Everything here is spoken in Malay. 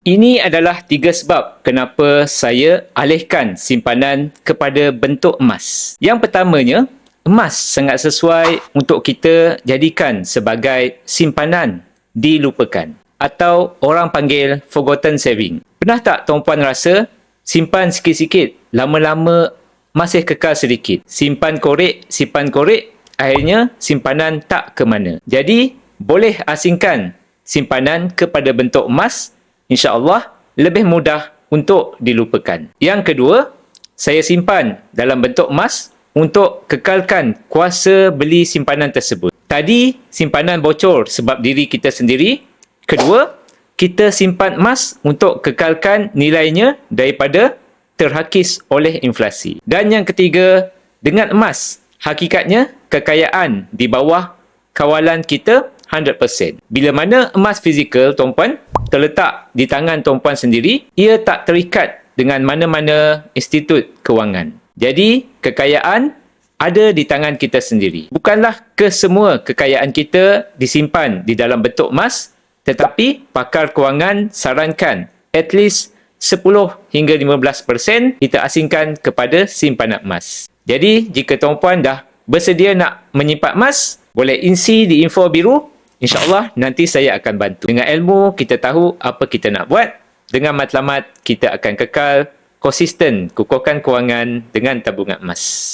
Ini adalah 3 sebab kenapa saya alihkan simpanan kepada bentuk emas. Yang pertamanya, emas sangat sesuai untuk kita jadikan sebagai simpanan dilupakan atau orang panggil forgotten saving. Pernah tak tuan-puan rasa simpan sikit-sikit, lama-lama masih kekal sedikit. Simpan korek, akhirnya simpanan tak ke mana. Jadi, boleh asingkan simpanan kepada bentuk emas, insya-Allah lebih mudah untuk dilupakan. Yang kedua, saya simpan dalam bentuk emas untuk kekalkan kuasa beli simpanan tersebut. Tadi, simpanan bocor sebab diri kita sendiri. Kedua, kita simpan emas untuk kekalkan nilainya daripada terhakis oleh inflasi. Dan yang ketiga, dengan emas, hakikatnya kekayaan di bawah kawalan kita 100%. Bila mana emas fizikal, tuan-puan, terletak di tangan tuan-puan sendiri, ia tak terikat dengan mana-mana institut kewangan. Jadi, kekayaan ada di tangan kita sendiri. Bukanlah kesemua kekayaan kita disimpan di dalam bentuk emas, tetapi pakar kewangan sarankan at least 10 hingga 15% kita asingkan kepada simpanan emas. Jadi, jika tuan-puan dah bersedia nak menyimpan emas, boleh isi di info biru. InsyaAllah nanti saya akan bantu. Dengan ilmu, kita tahu apa kita nak buat. Dengan matlamat, kita akan kekal konsisten kukuhkan kewangan dengan tabungan emas.